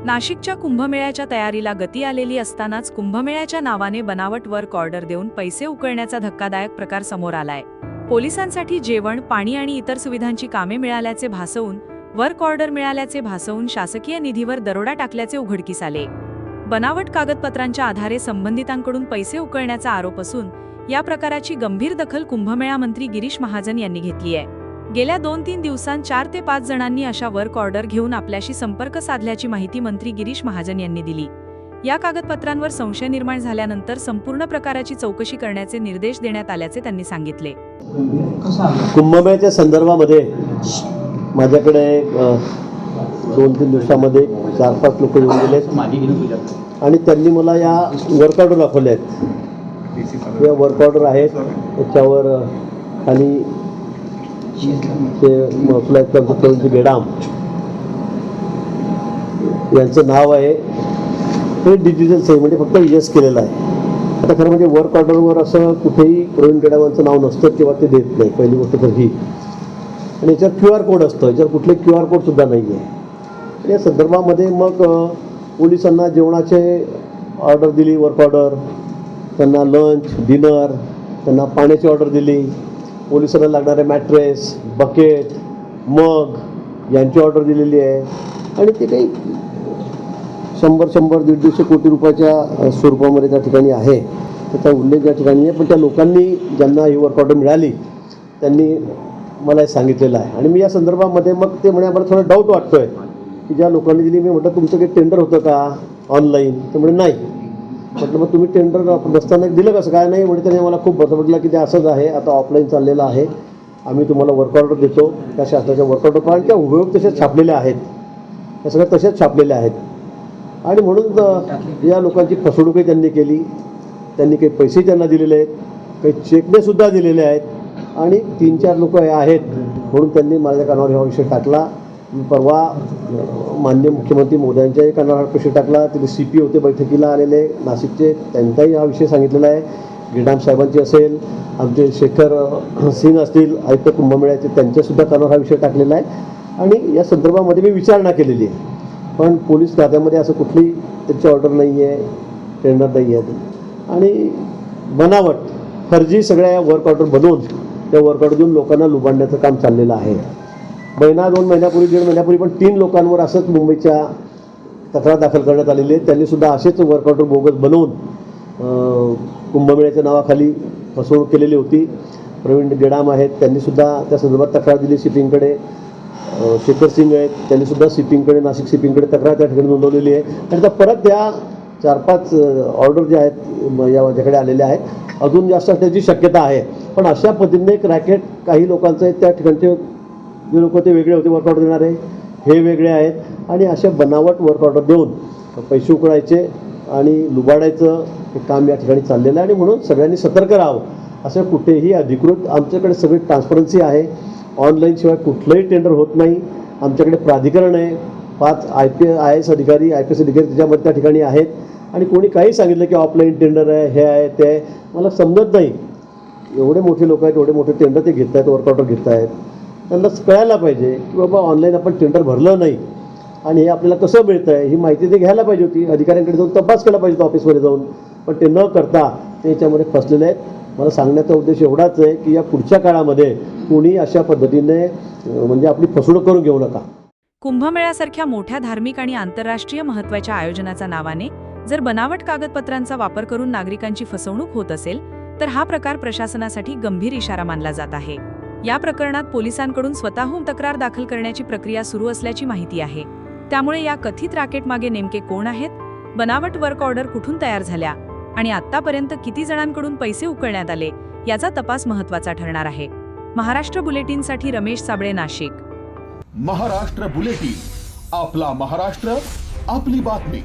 नाशिकच्या कुंभमेळ्याच्या तयारीला गती आलेली असतानाच कुंभमेळ्याच्या नावाने बनावट वर्क ऑर्डर देऊन पैसे उकळण्याचा धक्कादायक प्रकार समोर आलाय। पोलिसांसाठी जेवण, पाणी आणि इतर सुविधांची कामे मिळाल्याचे भासवून, वर्क ऑर्डर मिळाल्याचे भासवून शासकीय निधीवर दरोडा टाकल्याचे उघडकीस आले। बनावट कागदपत्रांच्या आधारे संबंधितांकडून पैसे उकळण्याचा आरोप असून या प्रकाराची गंभीर दखल कुंभमेळा मंत्री गिरीश महाजन यांनी घेतली आहे। गेल्या 2-3 दिवसांत 4 ते 5 जणांनी अशा वर्क ऑर्डर घेऊन आपल्याशी संपर्क साधल्याची माहिती मंत्री गिरीश महाजन यांनी दिली। या कागदपत्रांवर संशय निर्माण झाल्यानंतर संपूर्ण प्रकाराची चौकशी करण्याचे निर्देश देण्यात आल्याचे त्यांनी सांगितले। कुंभमेळ्याच्या संदर्भामध्ये माझ्याकडे 2-3 दिवसामध्ये 4-5 लोक येऊन गेले आणि त्यांनी मला या वर्क ऑर्डर दाखवले आहेत। या वर्क ऑर्डर आहेत, त्याच्यावर खाली ते बेडाम यांचं नाव आहे। हे डिजिटल सही म्हणजे फक्त यस केलेलं आहे। आता खरं म्हणजे वर्क ऑर्डरवर असं कुठेही प्रवीण बेडामांचं नाव नसतं किंवा ते देत नाही, पहिली गोष्ट तर ही। आणि याच्यावर QR कोड असतं, याच्यावर कुठले QR कोडसुद्धा नाही आहे। या संदर्भामध्ये मग पोलिसांना जेवणाचे ऑर्डर दिली, वर्क ऑर्डर, त्यांना लंच, डिनर, त्यांना पाण्याची ऑर्डर दिली, पोलिसांना लागणारे मॅट्रेस, बकेट, मग यांची ऑर्डर दिलेली आहे। आणि ते काही 100-150 कोटी रुपयाच्या स्वरूपामध्ये त्या ठिकाणी आहे, त्याचा उल्लेख या ठिकाणी आहे। पण त्या लोकांनी ज्यांना ही वर्क ऑर्डर मिळाली त्यांनी मला हे सांगितलेलं आहे। आणि मी या संदर्भामध्ये मग ते म्हणे मला थोडा डाऊट वाटतो आहे की ज्या लोकांनी दिली, मी म्हटलं तुमचं काही टेंडर होतं का ऑनलाईन? ते म्हणे नाही। म्हटलं मग तुम्ही टेंडर नसताना दिलं कसं काय? नाही म्हणे, त्याने मला खूप म्हटलं की ते असंच आहे, आता ऑफलाईन चाललेलं आहे, आम्ही तुम्हाला वर्क ऑर्डर देतो, त्या शासनाच्या वर्क ऑर्डर पण त्या हुबेहूब तशाच छापलेल्या आहेत, त्या सगळ्या तशाच छापलेल्या आहेत। आणि म्हणून या लोकांची फसवणूकही त्यांनी केली, त्यांनी काही पैसे त्यांना दिलेले आहेत, काही चेकनेसुद्धा दिलेले आहेत। आणि 3-4 लोक आहेत म्हणून त्यांनी माझ्या कानावर हा विषय टाकला। परवा माननीय मुख्यमंत्री मोदयांच्याही कानावर हा विषय टाकला। तिथे CP होते बैठकीला आलेले नाशिकचे, त्यांचाही हा विषय सांगितलेला आहे। गिडाम साहेबांची असेल, आमचे शेखर सिंग असतील आयुक्त कुंभमेळ्याचे, त्यांच्यासुद्धा कानावर हा विषय टाकलेला आहे। आणि या संदर्भामध्ये मी विचारणा केलेली आहे, पण पोलीस खात्यामध्ये असं कुठली त्याची ऑर्डर नाही आहे, टेंडर नाही आहे। आणि बनावट फर्जी सगळ्या वर्क ऑर्डर बनवून त्या वर्क ऑर्डर देऊन लोकांना लुबाडण्याचं काम चाललेलं आहे। 1-2 महिन्यापूर्वी, 1.5 महिन्यापूर्वी पण 3 लोकांवर असंच मुंबईच्या तक्रार दाखल करण्यात आलेली आहे। त्यांनीसुद्धा असेच वर्क ऑर्डर बोगस बनवून कुंभमेळ्याच्या नावाखाली फसवणूक केलेली होती। प्रवीण बेडाम आहेत, त्यांनीसुद्धा त्या संदर्भात तक्रार दिली सिपिंगकडे। शेखर सिंग आहेत, त्यांनीसुद्धा सिपिंगकडे, नाशिक सिपिंगकडे तक्रार त्या ठिकाणी नोंदवलेली आहे। आणि त्या परत त्या 4-5 ऑर्डर ज्या आहेत या माझ्याकडे आलेल्या आहेत, अजून जास्त असण्याची शक्यता आहे। पण अशा पद्धतीने एक रॅकेट काही लोकांचं आहे, त्या ठिकाणचे जे लोक ते वेगळे होते वर्क ऑर्डर देणारे, हे वेगळे आहेत। आणि अशा बनावट वर्क ऑर्डर देऊन पैसे उकळायचे आणि लुबाडायचं हे काम या ठिकाणी चाललेलं आहे। आणि म्हणून सगळ्यांनी सतर्क राहावं। असं कुठेही अधिकृत, आमच्याकडे सगळी ट्रान्सपरन्सी आहे, ऑनलाईन शिवाय कुठलंही टेंडर होत नाही। आमच्याकडे प्राधिकरण आहे, 5 IAS अधिकारी, IPS अधिकारी त्याच्यामध्ये त्या ठिकाणी आहेत। आणि कोणी काही सांगितलं की ऑफलाईन टेंडर आहे, हे आहे, ते आहे, मला समजत नाही। एवढे मोठे लोक आहेत, एवढे मोठे टेंडर ते घेत आहेत, वर्क ऑर्डर घेत आहेत, त्यांना कळायला पाहिजे की बाबा ऑनलाईन आपण टेंडर भरलं नाही आणि हे आपल्याला कसं मिळतं आहे ही माहिती ते घ्यायला पाहिजे होती। अधिकाऱ्यांकडे जाऊन तपास केला पाहिजे ऑफिसमध्ये जाऊन, पण ते न करता ते याच्यामध्ये फसलेले आहेत। मला सांगण्याचा उद्देश एवढाच आहे की या पुढच्या काळामध्ये कोणी अशा पद्धतीने म्हणजे आपली फसवणूक करून घेऊ नका। कुंभमेळ्यासारख्या मोठ्या धार्मिक आणि आंतरराष्ट्रीय महत्त्वाच्या आयोजनाच्या नावाने जर बनावट कागदपत्रांचा वापर करून नागरिकांची फसवणूक होत असेल तर हा प्रकार प्रशासनासाठी गंभीर इशारा मानला जात आहे। या प्रकरणात पोलिसांकडून स्वतःहून तक्रार दाखल करण्याची प्रक्रिया सुरू असल्याची माहिती आहे। त्यामुळे या कथित रॅकेटमागे नेमके कोण आहेत, बनावट वर्क ऑर्डर कुठून तयार झाल्या आणि आतापर्यंत किती जणांकडून पैसे उकळण्यात आले याचा तपास महत्त्वाचा ठरणार आहे। महाराष्ट्र बुलेटिनसाठी रमेश साबळे, नाशिक। महाराष्ट्र बुलेटिन, आपला महाराष्ट्र, आपली बातमी।